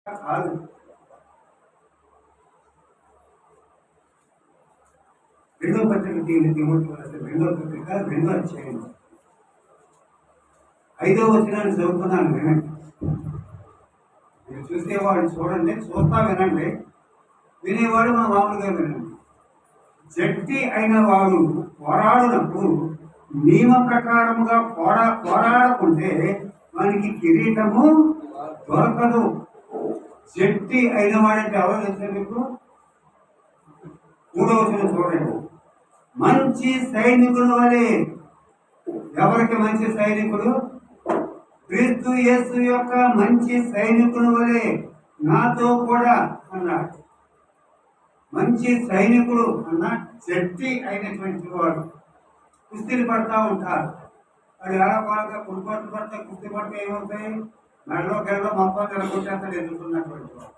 కాదు. రెండో పత్రిక తిమోతికి రాసిన రెండో పత్రిక 2వ అధ్యాయం 5వ వచనాన్ని చదువుతున్నాను, వినండి. మీరు చూసేవాడు చూడండి, చూస్తా వినండి, వినేవాడు మన మామూలుగా వినండి. జట్టి అయిన వాడు పోరాడినప్పుడు నియమ ప్రకారముగా పోరాడకుంటే మనకి కిరీటము దొరకదు. జట్టి అయిన వాడంటే ఎవరో తెలుసా మీకు? 3వ వచనం చూడండి. మంచి సైనికుడు వలె. ఎవరికి మంచి సైనికుడు? క్రీస్తు యేసు యొక్క మంచి సైనికుడు వలె నాతో కూడా అన్నాడు. మంచి సైనికుడు అన్న జట్టి అయినటువంటి వాడు. కుస్తీలు పడతా ఉంటారు. అది ఎలా బాగా కుడిపట్టు పడితే కుస్తీ పడితే ఏమవుతాయి? మెడలో గెడలో మొత్తం నిలబొట్టేస్తాడు ఎదుర్కొన్నటువంటి వాడు.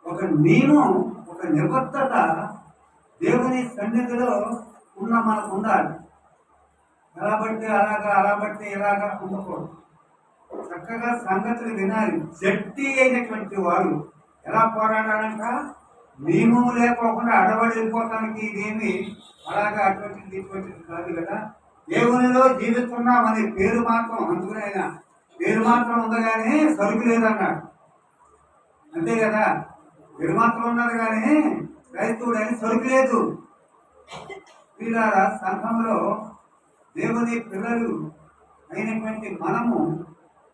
ఒక నియమం, ఒక నిబద్ధత దేవుని సన్నిధిలో ఉన్న మనకు ఉండాలి. ఎలా పడితే అలాగా, అలా పడితే ఇలాగా ఉండకూడదు. చక్కగా సంగతులు వినాలి. జట్టి అయినటువంటి వాడు ఎలా పోరాడాలంట? నియమం లేకోకుండా అడవడి వెళ్ళిపోతానికి ఇదేమి అలాగా అటువంటిది ఇటువంటిది కాదు కదా. దేవునిలో జీవిస్తున్నామని పేరు మాత్రం, అందుకని ఆయన పేరు మాత్రం ఉండగానే సరుకు లేదన్నాడు. అంతే కదా, పేరు మాత్రం ఉన్నది కానీ క్రైస్తవుడు అని సరుకు లేదు. వీళ్ళ సంఘంలో దేవుని పిల్లలు అయినటువంటి మనము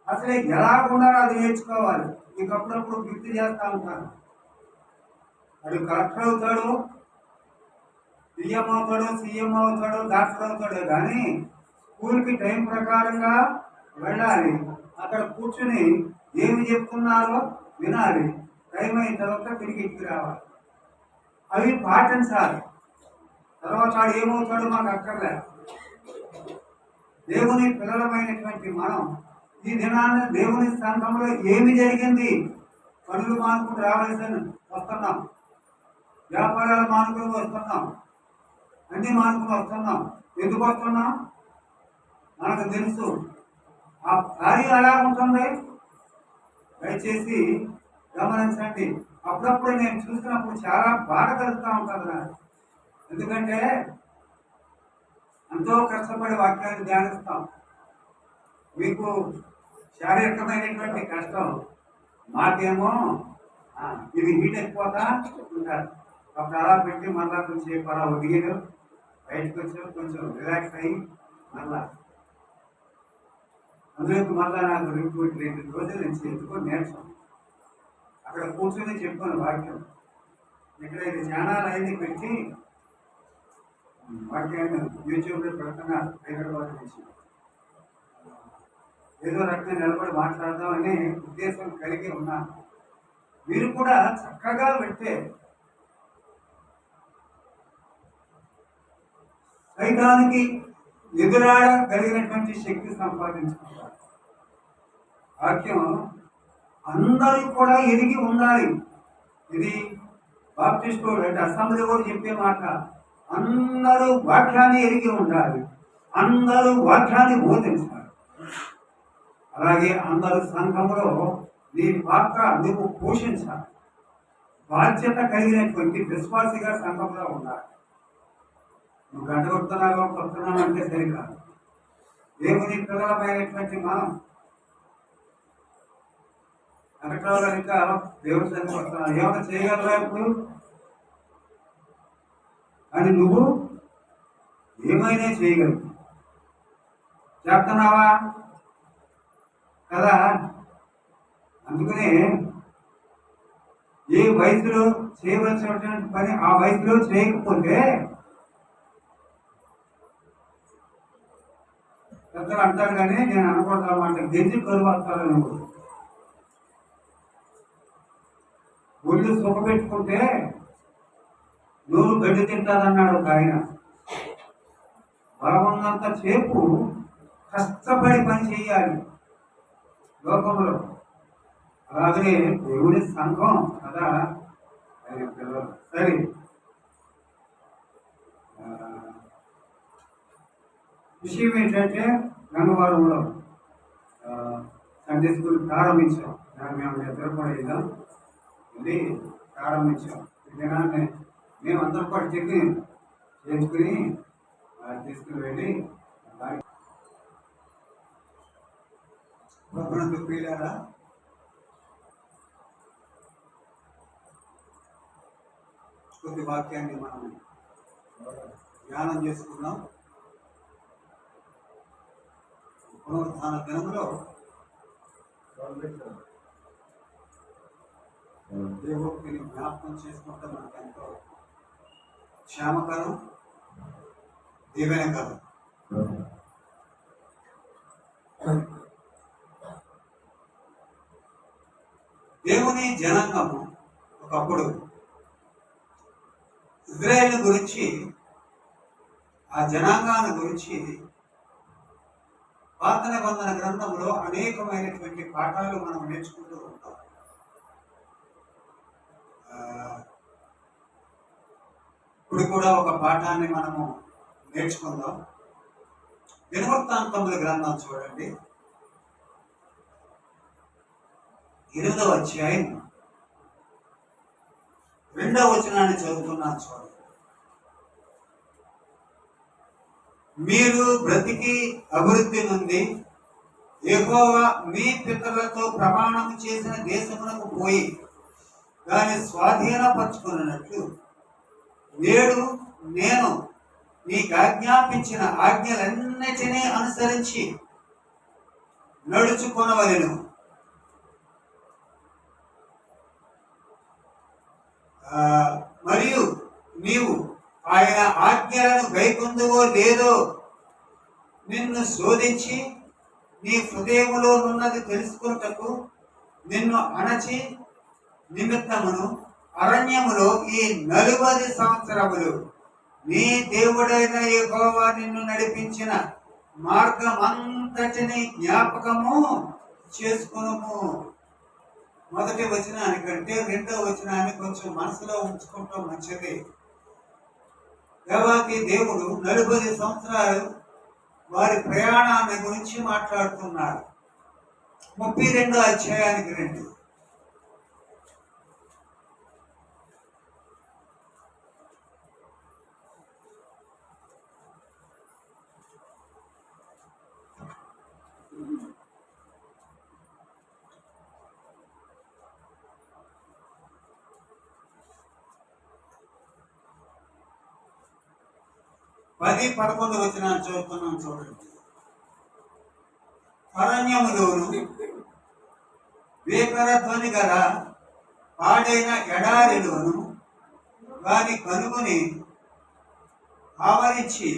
అసలే ఎలా ఉండాలో అది నేర్చుకోవాలి. మీకు అప్పుడప్పుడు గుర్తు చేస్తూ ఉంటాను. వాడు కలెక్టర్ అవుతాడు, పిఎం అవుతాడు, సీఎం అవుతాడు, డాక్టర్ అవుతాడు, కానీ స్కూల్కి టైం ప్రకారంగా వెళ్ళాలి. అక్కడ కూర్చుని ఏమి చెప్తున్నారో వినాలి. టైం అయిన తర్వాత తిరిగి ఇంటికి రావాలి. అవి పాటించాలి. తర్వాత వాడు ఏమవుతాడో మాకు అక్కర్లే. దేవుని పిల్లలమైనటువంటి మనం ఈ దినాన్ని దేవుని సంఘంలో ఏమి జరిగింది? పనులు మానుకుని రావాల్సిన వస్తున్నాం, వ్యాపారాలు మానుకుని వస్తున్నాం, అన్ని మానుకుని వస్తున్నాం. ఎందుకు వస్తున్నాం? మనకు తెలుసు. ఆ కార్యం ఎలా ఉంటుంది దయచేసి గమనించండి. అప్పుడప్పుడు నేను చూసినప్పుడు చాలా బాధ కలుగుతూ ఉంటుంది నాకు. ఎందుకంటే ఎంతో కష్టపడి వాక్యాన్ని ధ్యానిస్తాం. మీకు శారీరకమైనటువంటి కష్టం, మాకేమో ఇది హీట్ ఎక్కువగా ఉంటారు. అప్పుడు అలా పెట్టి మళ్ళా కొంచెం అలా ఒడిగారు, బయటకు వచ్చాం, కొంచెం రిలాక్స్ అయ్యి మళ్ళా అందులోకి మళ్ళా నాకు 2 రోజుల నుంచి ఎందుకో నేర్చాం. అక్కడ కూర్చొని చెప్పాను వాక్యం. ఇక్కడ ఇది ఛానల్ అయింది పెట్టి వాక్యాన్ని యూట్యూబ్లో పెడుతున్నారు హైదరాబాద్ నుంచి. ఏదో రకంగా నిలబడి మాట్లాడదామనే ఉద్దేశం కలిగి ఉన్నాను. మీరు కూడా చక్కగా పెట్టే సైతానికి ఎదురాడగలిగినటువంటి శక్తి సంపాదించుకుంటారు. వాక్యం అందరూ కూడా ఎరిగి ఉండాలి. ఇది బాప్టిస్ట్ అంటే అసెంబ్లీ కూడా చెప్పే మాట. అందరూ వాక్యాన్ని ఎరిగి ఉండాలి, అందరూ వాక్యాన్ని బోధించాలి. అలాగే అందరూ సంఘంలో నీ పాత్ర నువ్వు పోషించాలి. బాధ్యత కలిగినటువంటి విశ్వాసిగా సంఘంలో ఉండాలి. నువ్వు గంట కొడుతున్నావు అంటే సరికాదు. దేవుని పిల్లలమైనటువంటి మనం వెనకాల ఇంకా దేవుని సన్నిధికి వస్తున్నావు. ఏమైనా చేయగలరా ఇప్పుడు? అని నువ్వు ఏమైనా చేయగలవు. చేస్తున్నావా కదా? అందుకనే ఏ వయసులో చేయవలసినటువంటి పని ఆ వయసులో చేయకపోతే పెద్దలు అంటారు, కానీ నేను అనకూడదన్నమాట. గెంజి కరువు వస్తాను నువ్వు. ఒళ్ళు సుఖపెట్టుకుంటే నూరు గడ్డి తింటాదన్నాడు ఒక ఆయన. బలమున్నంత సేపు కష్టపడి పని చేయాలి లోకంలో. అలాగనే దేవుని సంఘం కదా. సరే, విషయం ఏంటంటే గంగవరంలో సండే స్కూల్ ప్రారంభించాం. మేము నిద్రపోయి వెళ్ళాం, వెళ్ళి ప్రారంభించాం. ఈ దినాన్ని మేము అందరం పాటు చెప్పి చేసుకుని తీసుకుని వెళ్ళి ప్రభుత్వంతో ప్రియులారా, కొద్ది వాక్యాన్ని మనం ధ్యానం చేసుకున్నాం. పునరుత్థాన దినంలో దేవుడిని జ్ఞాపకం చేసుకుంటే మనకు ఎంతో క్షేమకరం, దీవెనకరం. దేవుని జనాంగము ఒకప్పుడు ఇజ్రాయేల్ గురించి, ఆ జనాంగాన్ని గురించి పాత నిబంధన గ్రంథంలో అనేకమైనటువంటి పాఠాలు మనం నేర్చుకుంటూ ఉంటాం. ఇప్పుడు కూడా ఒక పాఠాన్ని మనము నేర్చుకుందాం. దినవృత్తాంతముల గ్రంథం చూడండి, 8వ అధ్యాయం 2వ వచనాన్ని చదువుతున్నాను చూడండి. మీరు బ్రతికి అభివృద్ధి నుండి యెహోవా మీ పితరులతో ప్రమాణం చేసిన దేశమునకు పోయి దాన్ని స్వాధీనపరచుకున్నట్లు నేడు నేను నీకు ఆజ్ఞాపించిన ఆజ్ఞలన్నిటినీ అనుసరించి నడుచుకొనవలెను. మరియు నీవు ఆయన ఆజ్ఞలను గైకొందువో లేదో నిన్ను శోధించి నీ హృదయములో నున్నది తెలుసుకున్నటకు నిన్ను అణచి నిమిత్తమును అరణ్యములో ఈ 40 సంవత్సరములు నీ దేవుడైన యెహోవా నిన్ను నడిపించిన మార్గమంతటిని జ్ఞాపకము చేసుకునుము. మొదటి వచనానికంటే 2వ వచనాన్ని కొంచెం మనసులో ఉంచుకుంటాం మంచిది. దేవాకి దేవుడు 40 సంవత్సరాలు వారి ప్రయాణాన్ని గురించి మాట్లాడుతున్నారు. 32వ అధ్యాయానికి రండి. పది 11 వచనాన్ని చదువుతున్నాం చూడండి. అరణ్యములోను భీకర ధ్వని గల పాడైన ఎడారిలోను వారి కనుగొని ఆవరించి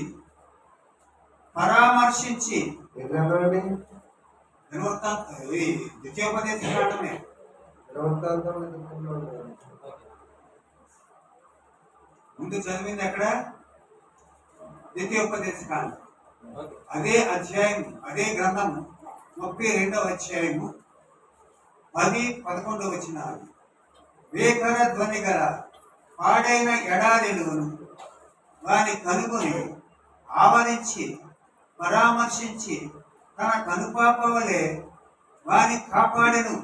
పరామర్శించి ద్వితీయోపదేశ కాండమే ముందు చదివింది ఎక్కడ? ద్వితీయోపదేశ కాండం అదే అధ్యాయం, అదే గ్రంథము 32వ అధ్యాయము 10, 11 వచనాలు. భీకర ధ్వని గల పాడైన ఎడారిలోను వాని కనుగొని ఆవరించి పరామర్శించి తన కనుపాప వలె వాని కాపాడెను.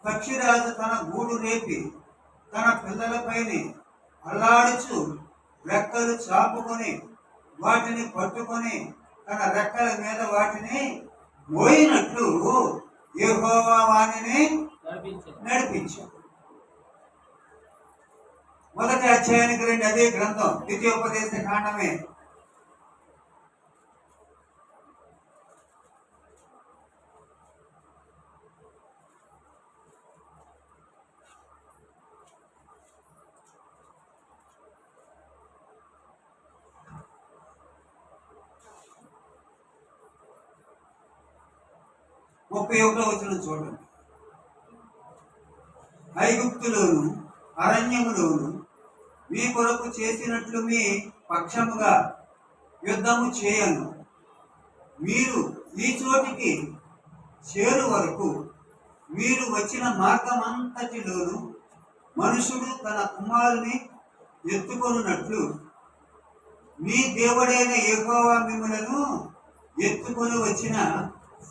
పక్షిరాజు తన గూడు రేపి తన పిల్లలపైన అల్లాడుచు రెక్కలు చాపుకొని వాటిని పట్టుకొని తన రెక్కల మీద వాటిని మోయినట్లు యెహోవా వానిని నడిపించాడు. మొదటి అధ్యాయానికి రండి, అదే గ్రంథం, ద్వితీయోపదేశ కాండమే. ముప్పై 31వ వచనం చూడండి. ఐగుప్తులోను అరణ్యములోను మీ కొరకు చేసినట్లు మీ పక్షముగా యుద్ధము చేయను. మీరు ఈ చోటికి చేరు వరకు మీరు వచ్చిన మార్గమంతటిలోను మనుషుడు తన కుమారుని ఎత్తుకొనున్నట్లు మీ దేవుడైన యెహోవా మిమ్మలను ఎత్తుకొని వచ్చిన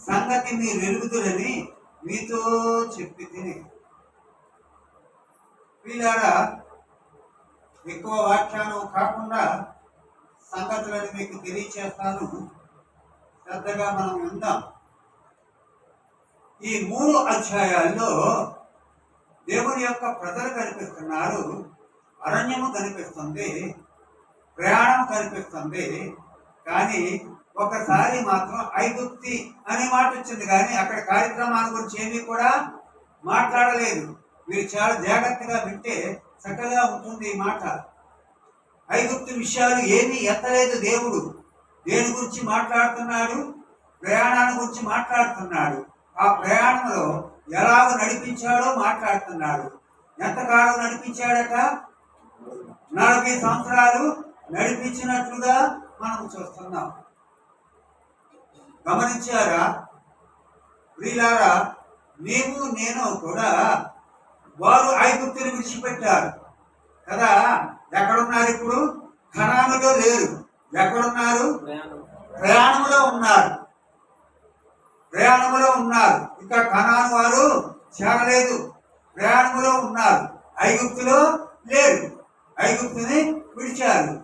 సంగతి మీరు ఎరుగుదురని మీతో చెప్పి తిని వీళ్ళారా ఎక్కువ వ్యాఖ్యానం కాకుండా సంగతులను మీకు తెలియచేస్తాను. శ్రద్ధగా మనం విందాం. ఈ 3 అధ్యాయాల్లో దేవుని యొక్క ప్రజలు కనిపిస్తున్నారు, అరణ్యము కనిపిస్తుంది, ప్రయాణం కనిపిస్తుంది. కానీ ఒకసారి మాత్రం ఐగుప్తి అనే మాట వచ్చింది, కానీ అక్కడ కార్యక్రమాల గురించి ఏమీ కూడా మాట్లాడలేదు. మీరు చాలా జాగ్రత్తగా వింటే చక్కగా ఉంటుంది ఈ మాట. ఐగుప్తు విషయాలు ఏమీ ఎత్తలేదు దేవుడు. దేని గురించి మాట్లాడుతున్నాడు? ప్రయాణాన్ని గురించి మాట్లాడుతున్నాడు. ఆ ప్రయాణంలో ఎలాగ నడిపించాడో మాట్లాడుతున్నాడు. ఎంతకాలం నడిపించాడట? 40 సంవత్సరాలు నడిపించినట్లుగా మనం చూస్తున్నాం. గమనించారా వీళ్ళారా? నీవు నేను కూడా వారు ఐగుప్తుని విడిచిపెట్టారు కదా. ఎక్కడున్నారు ఇప్పుడు? కనానులో లేరు. ఎక్కడున్నారు? ప్రయాణంలో ఉన్నారు. ప్రయాణంలో ఉన్నారు. ఇంకా కనాను వారు చేరలేదు. ప్రయాణంలో ఉన్నారు. ఐగుప్తులో లేరు. ఐగుప్తుని విడిచారు.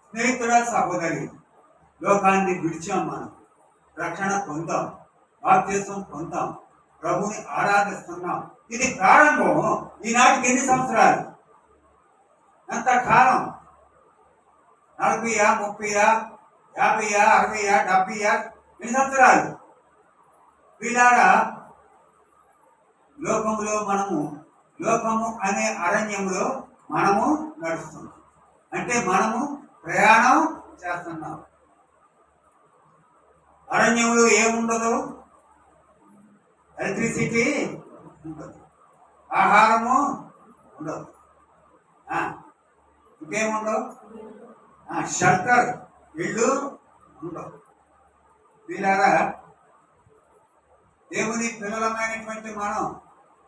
స్నేహితుడా, సహోదరి, లోకాన్ని విడిచాం. మనం రక్షణ పొందాం, బాప్తిసం పొందాం, ప్రభుని ఆరాధిస్తున్నాం. ఇది ప్రారంభం. ఈనాటికి ఎన్ని సంవత్సరాలు? ఎంత కాలం? 40, 30, 50, 60, 70? ఎన్ని సంవత్సరాలు? వీళ్ళారా లోకము అనే అరణ్యంలో మనము నడుస్తున్నాం. అంటే మనము ప్రయాణం చేస్తున్నాం. అరణ్యంలో ఏముండదు? ఎలక్ట్రిసిటీ ఉండదు, ఆహారము ఉండదు, ఇంకేముండవు, షెల్టర్ ఇళ్ళు ఉండవు. వీళ్ళారా దేవుని పిల్లలమైనటువంటి మనం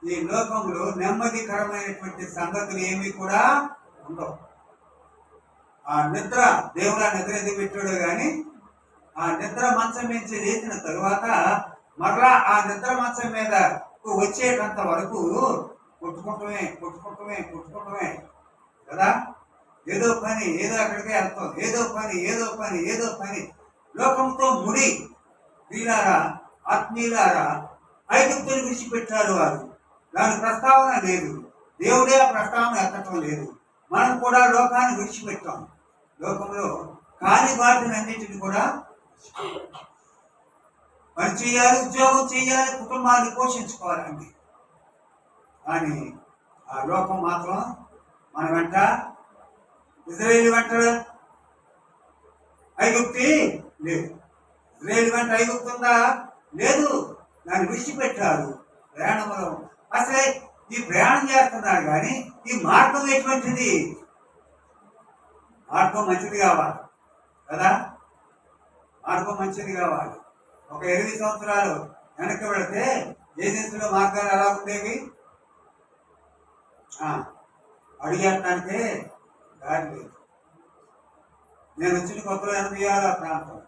ఈ లోకంలో నెమ్మదికరమైనటువంటి సంగతులు ఏమీ కూడా ఉండవు. ఆ నిద్ర, దేవుడు ఆ నిద్ర ఎందుకు పెట్టాడో కానీ ఆ నిద్ర మంచం నుంచి లేచిన తరువాత మరలా ఆ నిద్ర మంచం మీద వచ్చేటంత వరకు కొట్టుకుంటమే కదా. ఏదో పని, ఏదో అక్కడికే వెళ్తాం, ఏదో పని లోకంతో ముడి. వీళ్ళారా, ఆత్మీయులారా, ఐగుప్తుని విడిచిపెట్టారు వారు. దాని ప్రస్తావన లేదు. దేవుడే ఆ ప్రస్తావన ఎత్తటం లేదు. మనం కూడా లోకాన్ని విడిచిపెట్టాం. లోకంలో కాని వాటిని అన్నింటిని కూడా పని చేయాలి, ఉద్యోగం చేయాలి, కుటుంబాన్ని పోషించుకోవాలండి. కానీ ఆ లోకం మాత్రం మన వెంట, ఇజ్రాయేల్ వెంట ఐగుప్తి లేదు. ఇజ్రాయేల్ వెంట ఐగుప్తు ఉందా? లేదు. దాన్ని విడిచిపెట్టారు ప్రయాణంలో. అసలే ఈ ప్రయాణం చేస్తున్నారు, కానీ ఈ మార్గం ఎటువంటిది? మార్గం మంచిది కావాలి కదా. మార్గం మంచిది కావాలి. ఒక 8 సంవత్సరాలు వెనక్కి వెళితే ఏజెన్సీలో మార్గాలు ఎలా ఉండేవి? అడిగేటానికే దారి లేదు. నేను వచ్చిన కొత్తలో 86 ఆ ప్రాంతం.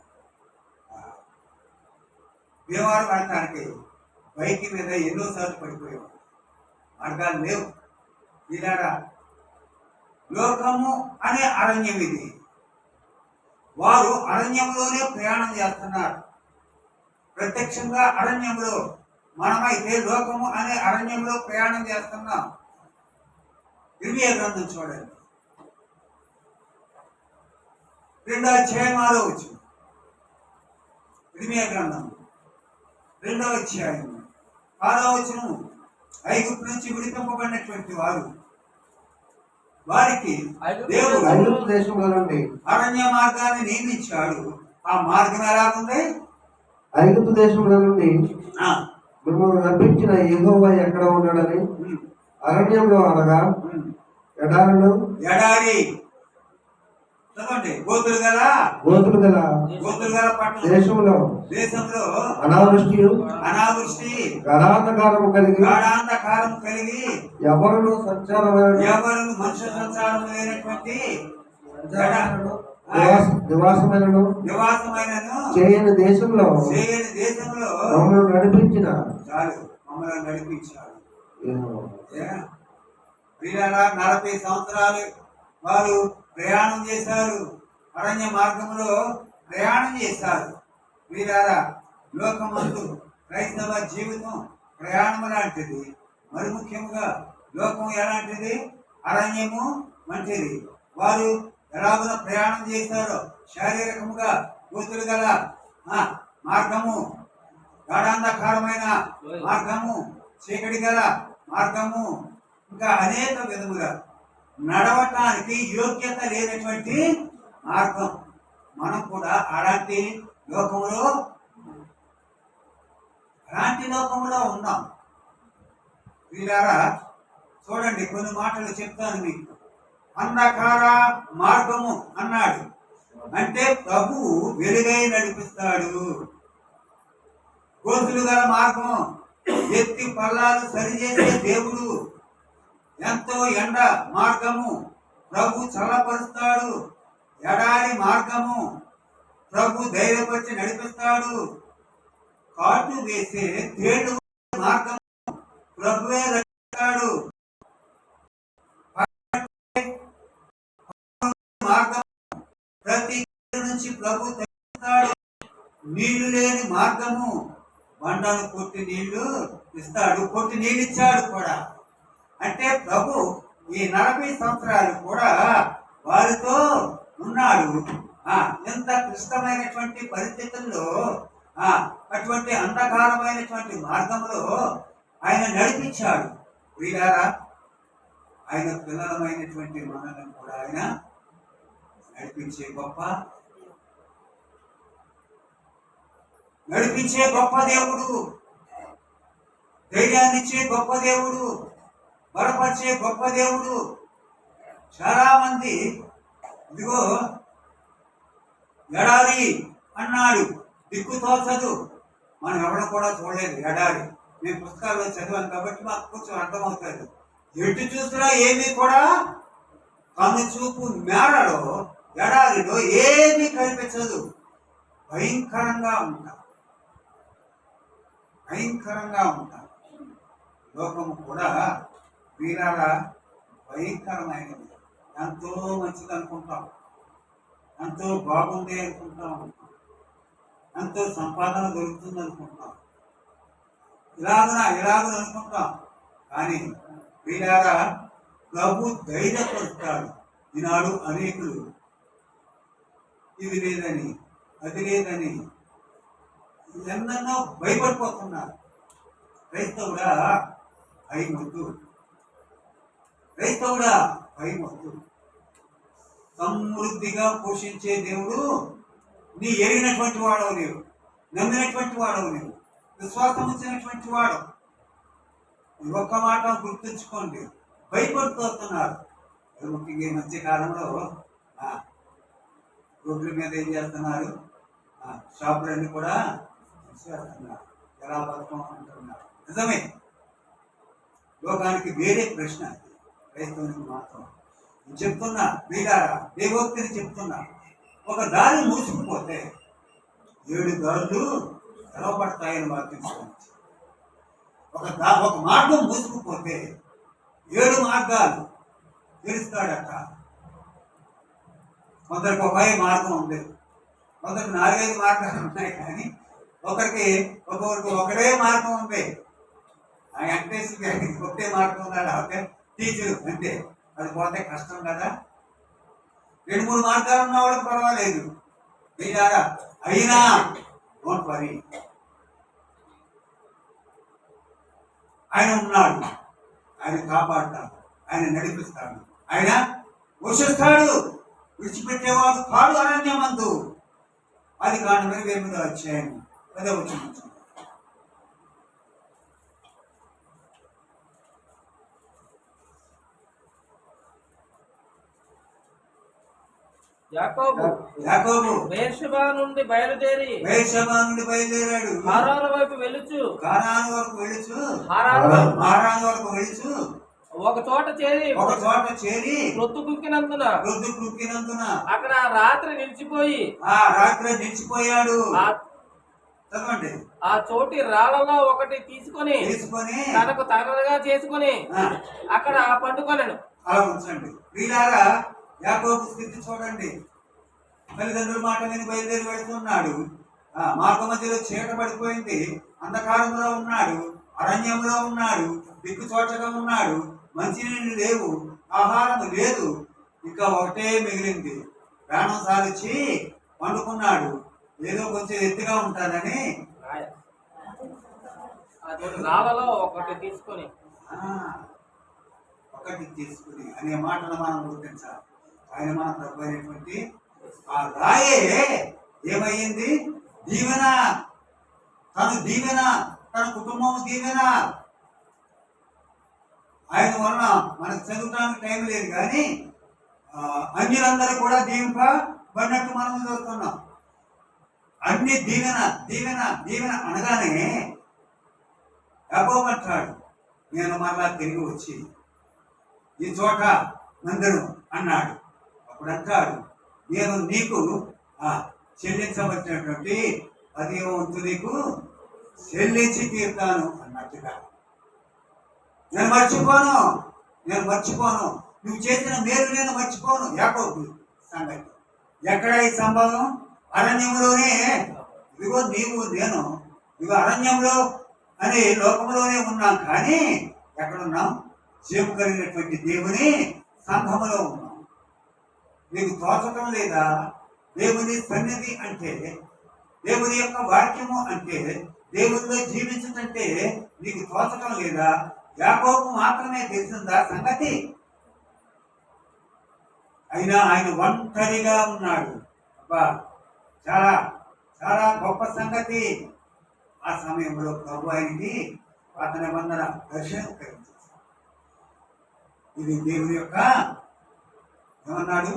భీమవరం వెళ్ళటానికి బైక్ మీద ఎన్నోసార్లు పడిపోయేవాడు. మార్గాలు లేవు. ఇలారా లోకము అనే అరణ్యం ఇది. వారు అరణ్యంలోనే ప్రయాణం చేస్తున్నారు. ప్రత్యక్షంగా అరణ్యంలో, మనమైతే లోకము అనే అరణ్యంలో ప్రయాణం చేస్తున్నాం. ఇర్మియా గ్రంథం చూడండి, 2వ అధ్యాయం 6వ వచనం. ఇర్మియా గ్రంథం 2వ అధ్యాయం 6వ వచనం. ఐగుప్తు నుంచి విడిపింపబడినటువంటి వారికి దేవుడు అరణ్య మార్గాన్ని నియమించాడు. ఆ మార్గం ఎలా ఉంది? ఐగుప్తు దేశంలో నుండి మిమ్మల్ని రప్పించిన యెహోవా ఎక్కడ ఉన్నాడని అరణ్యంలో, అనగా ఎడారి గోతులు గల దేశంలో అనావృష్టి గాఢాంధకారము కలిగి ఎవరు మనుష్య సంచారం లేనటువంటి నివాసమైనను నివాసమైనను చేయని దేశంలో మమ్మల్ని నడిపించిన చాలు, మమ్మల్ని నడిపించాడు. యెహోవా. వీళ్ళరా 40 సంవత్సరాలు వారు ప్రయాణం చేశారు, అరణ్య మార్గంలో ప్రయాణం చేశారు. వీళ్ళరా లోకమందు క్రైస్తవ జీవితం ప్రయాణం లాంటిది. మరి ముఖ్యంగా లోకం ఎలాంటిది? అరణ్యము వంటిది. వారు ఎలాగున ప్రయాణం చేశారో శారీరకముగా కూతురు గల మార్గము, గాఢాంధకారమైన మార్గము, చీకటి గల మార్గము, ఇంకా అనేక విధముగా నడవటానికి యోగ్యత లేనటువంటి మార్గం. మనం కూడా అలాంటి లోకంలో ఉన్నాం. వీళ్ళారా చూడండి, కొన్ని మాటలు చెప్తాను మీకు. అంధకార మార్గము అన్నాడు అంటే ప్రభువు వెలుగై నడిపిస్తాడు. గోతులు గల మార్గం, ఎత్తి పల్లాలు సరిచేసే దేవుడు. ఎంతో ఎండ మార్గము ప్రభు చల్లపరుస్తాడు. ఎడారి మార్గము ప్రభు ధైర్యపరిచి నడిపిస్తాడు. కాటు వేసే తేడు మార్గము ప్రభువే రక్షిస్తాడు. మార్గం ప్రతి నుంచి ప్రభు తగ్గిస్తాడు. నీళ్లు లేని మార్గము, బండను కొట్టి నీళ్లు ఇస్తాడు. కొట్టి నీళ్ళు ఇచ్చాడు కూడా. అంటే ప్రభు ఈ 40 సంవత్సరాలు కూడా వారితో ఉన్నాడు. ఎంత క్లిష్టమైనటువంటి పరిస్థితుల్లో, అటువంటి అంధకారమైనటువంటి మార్గంలో ఆయన నడిపించాడు. వీళ్ళారా ఆయన పిల్లలమైనటువంటి మనల్ని కూడా ఆయన నడిపించే గొప్ప దేవుడు. ధైర్యాన్ని ఇచ్చే గొప్ప దేవుడు, బలపరిచే గొప్ప దేవుడు. చాలా మంది ఇదిగో ఎడారి అన్నాడు, దిక్కు తోచదు. మనం ఎవరు కూడా చూడలేదు ఎడారి. మేము పుస్తకాల్లో చదివాను కాబట్టి మాకు కొంచెం అర్థమవుతుంది. ఎటు చూసినా ఏమీ కూడా కన్ను చూపు మేరలో, ఎడారిలో ఏమీ కనిపించదు. భయంకరంగా ఉంటాం. లోకము కూడా వీరాల భయంకరమైనది. ఎంతో మంచిది అనుకుంటాం, ఎంతో బాగుంది అనుకుంటాం, ఎంతో సంపాదన దొరుకుతుంది అనుకుంటాం, ఇలాగన అనుకుంటాం. కానీ వీరాల ప్రభు ధైర్యపరుస్తాడు. ఈనాడు అనేకులు ఇది లేదని అది లేదని ఎన్నెన్నో భయపడిపోతున్నారు. క్రైస్తవుడా భయమొద్దు. సమృద్ధిగా పోషించే దేవుడు నీ ఎరిగినటువంటి వాడవు నీవు, నమ్మినటువంటి వాడవు నీవు, విశ్వాసం ఇచ్చినటువంటి వాడు. ఒక్క మాట గుర్తుంచుకోండి, భయపడిపోతున్నారు. ముఖ్యంగా ఈ మధ్య కాలంలో రోడ్ల మీద ఏం చేస్తున్నారు? షాపులన్నీ కూడా చేస్తున్నారు. ఎలా బతుకుంటున్నారు? నిజమే. లోకానికి వేరే ప్రశ్న, క్రైస్తవునికి మాత్రం నేను చెప్తున్నా. వీడారా దేవోక్తిని చెప్తున్నా. ఒక దారి మూసుకుపోతే 7 దారులు తెరవబడతాయని వాక్యం. ఒక మార్గం మూసుకుపోతే 7 మార్గాలు తెలుస్తాడట. కొందరికి ఒకే మార్గం ఉంది, కొందరికి 4-5 మార్గాలు ఉన్నాయి. కానీ ఒకరికి ఒకటే మార్గం ఉంది. ఆ వెంకటేశ్వర ఒకటే మార్గం ఉన్నాడు. ఓకే టీచరు అంతే. అది పోతే కష్టం కదా. 2-3 మార్గాలు ఉన్న వాళ్ళకి పర్వాలేదు. వీడారా అయినా డోంట్ వరీ, ఆయన ఉన్నాడు, ఆయన కాపాడుతాడు, ఆయన నడిపిస్తాడు, ఆయన పోషిస్తాడు. విడిచిపెట్టేవాడు కాడు అరణ్యమందు. అది కాండం 28వ అధ్యాయం 10వ వచనం. యాకోబు బెయేర్షెబా నుండి బయలుదేరాడు. హారాను వరకు వెళ్ళుచు హారాను వరకు వెళ్ళుచు ఒక చోట చేరి రొద్దు కుక్కినందున అక్కడ రాత్రి నిలిచిపోయాడు. చదవండి. ఆ చోటి రాళ్ళలో ఒకటి తీసుకొని తనకు తగలగా చేసుకొని అక్కడ పండుకొనెను. అలా ఉంచండి. వీళ్ళారా యాకోబు స్థితి చూడండి. తల్లిదండ్రుల మాట విని బయలుదేరి వెళుతున్నాడు. మార్గ మధ్యలో చీకట పడిపోయింది. అంధకారంలో ఉన్నాడు, అరణ్యంలో ఉన్నాడు, దిక్కుచోటగా ఉన్నాడు. మంచినీళ్ళు లేవు, ఆహారం లేదు. ఇంకా ఒకటే మిగిలింది. ప్రాణం సాధించి పండుకున్నాడు. ఏదో కొంచెం ఎత్తుగా ఉంటానని రాళ్ళలో ఒకటి తీసుకొని అనే మాటను మనం గుర్తించాలి. ఆయన మన ప్రభు అయినటువంటి ఆ రాయే ఏమయ్యింది? దీవెన. తను దీవెన, తన కుటుంబం దీవెన. ఆయన వలన మనకు చదువుతానికి టైం లేదు, కానీ అన్యులందరూ కూడా దీవింపబడినట్టు మనం చదువుతున్నాం. అన్ని దీవెన దీవెన దీవెన అనగానే యాకోబు అంటాడు, నేను మరలా తిరిగి వచ్చి ఈ చోట మందిరం అన్నాడు. అప్పుడు అంటాడు, నేను నీకు చెల్లించవలసినటువంటి 10వ వంతు నీకు చెల్లించి తీరుతాను అన్నట్టుగా. నేను మర్చిపోను, నువ్వు చేసిన మేలు నేను మర్చిపోను. యాకోబు సంగతి ఎక్కడ ఈ సంభవం? అరణ్యంలోనే. ఇదిగో నేను అరణ్యంలో అని లోకంలోనే ఉన్నాం, కానీ ఎక్కడున్నాం? జీవం కలిగినటువంటి దేవుని సంఘములో ఉన్నాం. నీకు తోచటం లేదా? దేవుని సన్నిధి అంటే, దేవుని యొక్క వాక్యము అంటే, దేవునిలో జీవించటంటే నీకు తోచటం లేదా? యాకోబు మాత్రమే తెలిసిందా సంగతి? అయినా ఆయన ఒంటరిగా ఉన్నాడు. అబ్బా, చాలా చాలా గొప్ప సంగతి. ఆ సమయంలో ప్రభు ఆయనకి అతని వందన దర్శనం కలిగించారు. ఇది దేవుని యొక్క ఏమన్నాడు?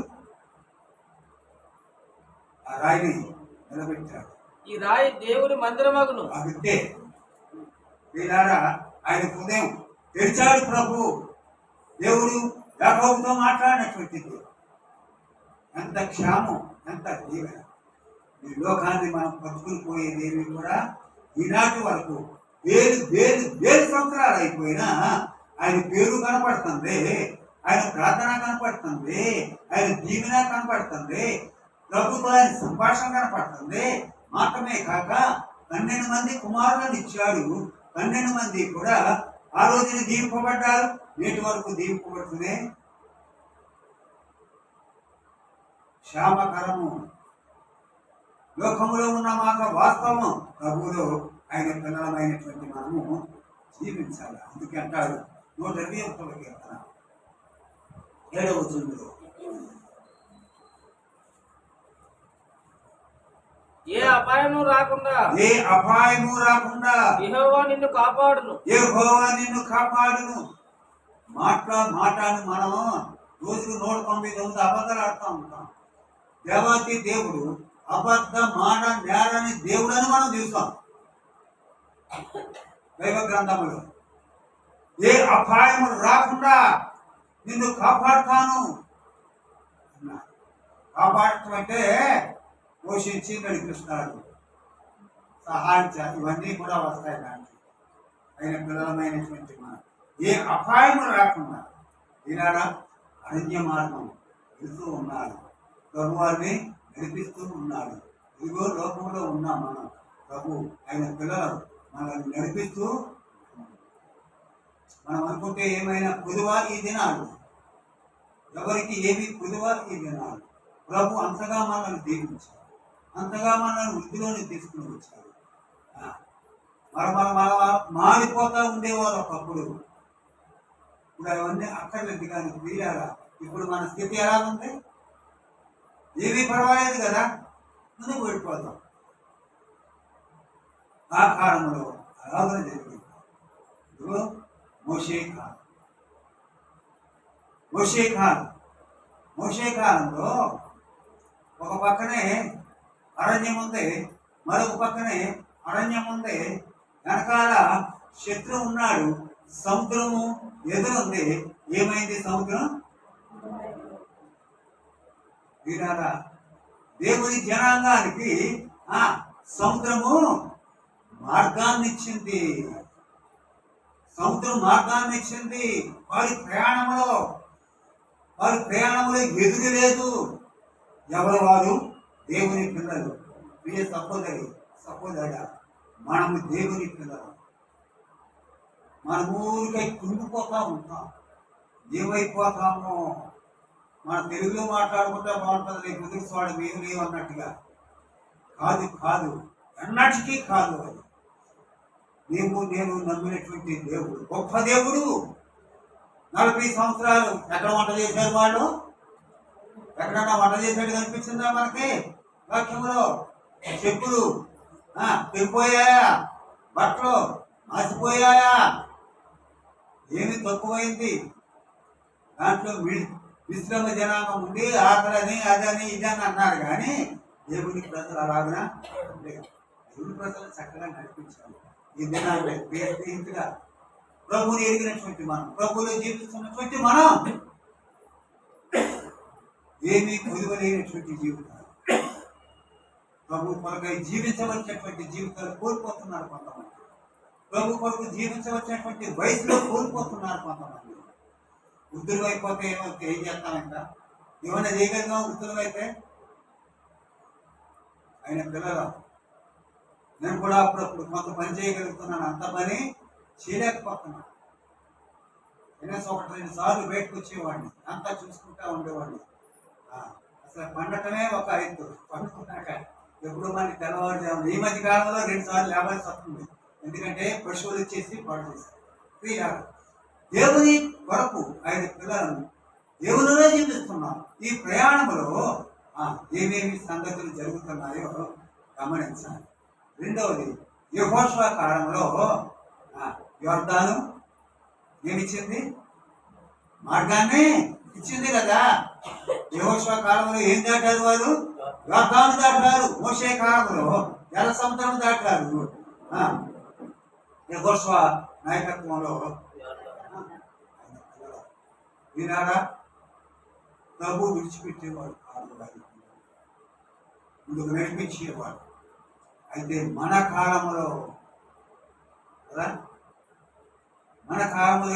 ఆ రాయిని నిలబెట్టాడు. ఈ రాయి దేవుని మందిరమగును. అంతే. వీళ్ళారా ఆయన హృదయం తెరిచాడు ప్రభు. దేవుడు యాకోబుతో మాట్లాడినటువంటిది. ఎంత క్షేమం, ఎంత దీవెన. ఈ లోకాన్ని మనం పట్టుకుని పోయేదేమి కూడా ఈనాటి వరకు వేలు సంవత్సరాలు అయిపోయినా ఆయన పేరు కనపడుతుంది, ఆయన ప్రార్థన కనపడుతుంది, ఆయన దీవెన కనపడుతుంది, ప్రభుత్వం ఆయన సంభాషణ కనపడుతుంది. మాత్రమే కాక 12 మంది కుమారులను ఇచ్చాడు. 12 మంది కూడా ఆ రోజున దీవింపబడ్డారు. నేటి వరకు దీవింపబడుతుంది. క్షేమకరము లోకములో ఉన్న మాట వాస్తవం. ప్రభువులో ఆయన పిల్లలమైనటువంటి మనము జీవించాలి. అందుకే అంటాడు 121వ కీర్తన 7వ వచనంలో, ఏ అపాయము రాకుండా యెహోవా నిన్ను కాపాడును. మాటను మనము రోజుకు 199 అబద్ధాలు ఆడుతూ ఉంటాం. దేవాతి దేవుడు అబద్ధ మాట నేరని దేవుడని మనం చూస్తాం దైవ గ్రంథములో. ఏ అపాయము రాకుండా నిన్ను కాపాడుతాను. కాపాడటం అంటే పోషించి నడిపిస్తాడు, సహాయం చేయాలి. ఇవన్నీ కూడా వస్తాయి దానికి. ఆయన పిల్లలమైనటువంటి మనం ఏ అపాయము రాకుండా ఈనాడ అరణ్య మార్గం వెళ్తూ ఉన్నాడు. ప్రభువారిని నడిపిస్తూ ఉన్నాడు. ఇదిగో లోకంలో ఉన్నాం మనం. ప్రభు ఆయన పిల్లలు మనల్ని నడిపిస్తూ, మనం అనుకుంటే ఏమైనా పొదువా ఈ దినాలు, ఎవరికి ఏమి పొదువా ఈ దినాలు. ప్రభు అంతగా మనల్ని దీవించాడు, అంతగా మనల్ని వృద్ధిలోని తీసుకుని వచ్చాడు. మన మారిపోతూ ఉండేవారు ఒకప్పుడు. ఇప్పుడు అవన్నీ అక్కర్లేదు. కానీ వీరారా ఇప్పుడు మన స్థితి ఎలా ఉంది? ఏమీ పర్వాలేదు కదా, ముందుకు వెళ్ళిపోతాం. ఆ కాలంలో అలాగే జరిగింది. మోషే కాలంలో ఒక పక్కనే అరణ్యం ఉంది, మరొక పక్కనే అరణ్యం ఉంది. వెనకాల శత్రువు ఉన్నాడు, సముద్రము ఎదురుంది. ఏమైంది సముద్రం? వీరారా, దేవుని జనాంగానికి సముద్రము మార్గాన్ని ఇచ్చింది. సముద్రం మార్గాన్ని ఇచ్చింది. వారి ప్రయాణంలో ఎదురు లేదు. ఎవరు వారు? దేవుని పిల్లలు. ప్రియ సహోదరుడా, మనము దేవుని పిల్లలు. మన ఊరికై కుంగిపోతా ఉంటాం. ఏమైపోతామో మన తెలుగులో మాట్లాడుకుంటే బాగుంటుంది. రేపు ఎదురువాడు మేము లేవు అన్నట్టుగా కాదు, ఎన్నటికీ కాదు. అది నేను నమ్మినటువంటి దేవుడు గొప్ప దేవుడు. 40 సంవత్సరాలు ఎక్కడ వంట చేశారు వాళ్ళు? ఎక్కడన్నా వంట చేసేది కనిపించిందా మనకి? వాక్యంలో చెప్పులు తెగిపోయాయా? బట్టలు మాసిపోయాయా? ఏమి తక్కువైంది? దాంట్లో విశ్రమ జనాంగం ఉండి ఆకలని అదని ఇదని అన్నారు. కానీ దేవుని ప్రజలు అలాగనా? దేవుని ప్రజలు చక్కగా నడిపించాలి. ఈ దినాన్ని ప్రియగా ప్రభువుని ఎరిగినటువంటి మనం, ప్రభువులో జీవిస్తున్నటువంటి మనం ఏమీ కొలువలేనటువంటి జీవితాలు, ప్రభు కొరకై జీవించవలసినటువంటి జీవితాలు కోల్పోతున్నారు కొంతమంది. ప్రభు కొరకు జీవించవలసినటువంటి వయసులో కోల్పోతున్నారు కొంతమంది. వృద్ధులు అయిపోతే ఏం చేస్తామంట? ఏమైనా చేయగలిగా? వృద్ధులు అయితే ఆయన పిల్లలు. నేను కూడా అప్పుడప్పుడు కొంత పని చేయగలుగుతున్నాను, అంత పని చేయలేకపోతున్నాను. కనీసం 1-2 సార్లు బయటకు వచ్చేవాడిని, అంతా చూసుకుంటా ఉండేవాడిని. అసలు పండటమే ఒక ఎత్తు. పండుకున్నాక ఎప్పుడు మనకి తెల్లవారుజాము ఈ మధ్య కాలంలో 2 సార్లు లేవాల్సి వస్తుంది. ఎందుకంటే పశువులు వచ్చేసి పాడు చేశారు. దేవుని కొరకు ఆయన పిల్లలను దేవునిలో జీవిస్తున్నాం. ఈ ప్రయాణంలో ఏమేమి సంగతులు జరుగుతున్నాయో గమనించాలి. రెండవది, యెహోషువ కాలంలో యొర్దాను ఏమిచ్చింది? మార్గాన్ని ఇచ్చింది కదా. యెహోషువ కాలంలో ఏం దాటారు వారు? యొర్దాను దాటారు. మోషే కాలంలో ఎర్ర సముద్రం దాటారు. యెహోషువ నాయకత్వంలో వినారా, ప్రభు విడిచిపెట్టేవాడు కాదు, ముందుకు నడిపించేవాడు. అయితే మన కాలంలో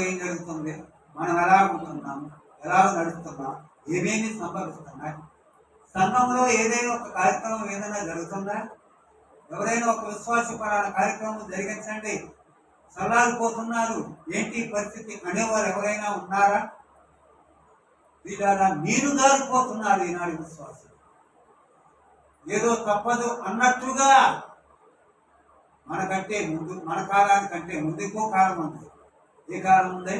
ఏం జరుగుతుంది? మనం ఎలా ఉంటున్నాం, ఎలా నడుస్తున్నాం, ఏమేమి సంభవిస్తున్నాయి? సంఘంలో ఏదైనా ఒక కార్యక్రమం ఏదైనా జరుగుతుందా? ఎవరైనా ఒక విశ్వాసపరాల కార్యక్రమం జరిగించండి, సలాగిపోతున్నారు, ఏంటి పరిస్థితి అనేవారు ఎవరైనా ఉన్నారా? వీళ్ళ నీరు గారిపోతున్నారు ఈనాడు విశ్వాసం. ఏదో తప్పదు అన్నట్టుగా మనకంటే ముందు, మన కాలానికంటే ముందు ఇంకో కాలం ఉంది. ఏ కాలం ఉంది?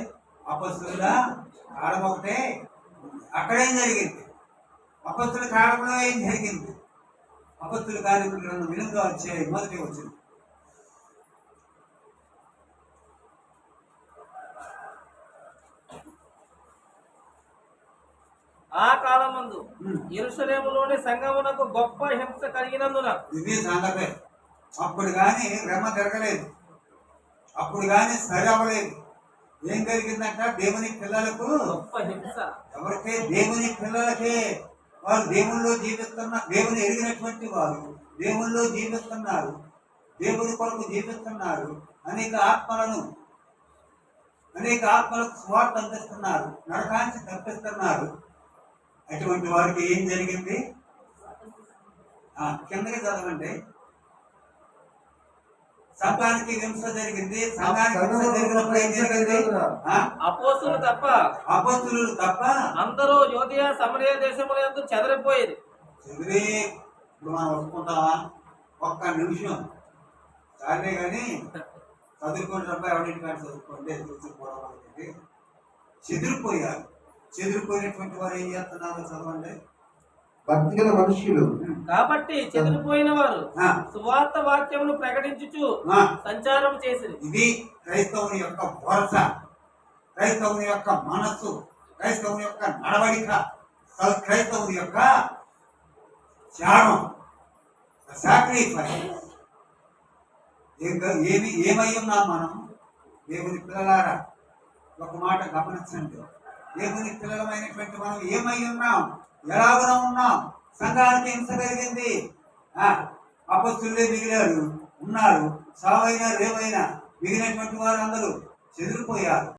అపొస్తలుల కాలం ఒకటే. అక్కడేం జరిగింది? అపొస్తలుల కాలంలో ఏం జరిగింది? అపొస్తలుల కార్యములు 8వ అధ్యాయం 1వ వచనం. ఆ కాలమందు యెరూషలేములోని సంఘమునకు గొప్ప హింస కలిగినందున, ఇది సంగతే. అప్పుడు కానీ రెమ్మ తిరగలేదు, అప్పుడు కానీ సరి అవ్వలేదు. ఏం కలిగిందంట? దేవుని పిల్లలకు గొప్ప హింస. ఎవరికే? దేవుని పిల్లలకే. వారు దేవుల్లో దేవుని ఎరిగినటువంటి వారు దేవుల్లో జీవిస్తున్నారు, దేవుని కొరకు జీవిస్తున్నారు. అనేక ఆత్మలకు స్వార్థ అందిస్తున్నారు, నరకానికి తప్పిస్తున్నారు. అటువంటి వారికి ఏం జరిగింది? కిందకి చదవండి. సంఘానికి హింస జరిగింది. సంఘానికి హింస జరిగినప్పుడు ఏం జరిగింది? అపోస్తులు తప్ప అందరూ యూదయ సమరయ దేశముల యందు చెదరిపోయేది. ఇప్పుడు మనం ఒప్పుకుంటామా? ఒక్క నిమిషం చాలే కానీ చదువుకోండి అబ్బాయి, ఎవరింటి కానీ చదువుకోండి, చూసుకోవడం అనేది. చెదిరిపోయారు. చెదిరిపోయినటువంటి వారు ఏం చేస్తున్నారో చదవండి. భక్తిగల మనుష్యులు కాబట్టి చెదిరిపోయిన వారు సువార్త వాక్యమును ప్రకటించుచు సంచారం చేసింది. ఇది క్రైస్తవుని యొక్క భరోస, క్రైస్తవుని యొక్క మనస్సు, క్రైస్తవుని యొక్క నడవడిక, క్రైస్తవుని యొక్క త్యాగం, సాక్రిఫైస్. ఏమై ఉన్నాం మనం? దేవుని పిల్లలారా, ఒక మాట గమనించండి. దేవుని పిల్లలమైనటువంటి మనం ఏమై ఉన్నాం, ఎలాగో ఉన్నాం. సంఘానికి హింస కలిగింది, అపొస్తలులే మిగిలారు, ఉన్నారు. సావైనా రేవైనా మిగిలినటువంటి వారు అందరూ చెదిరిపోయారు.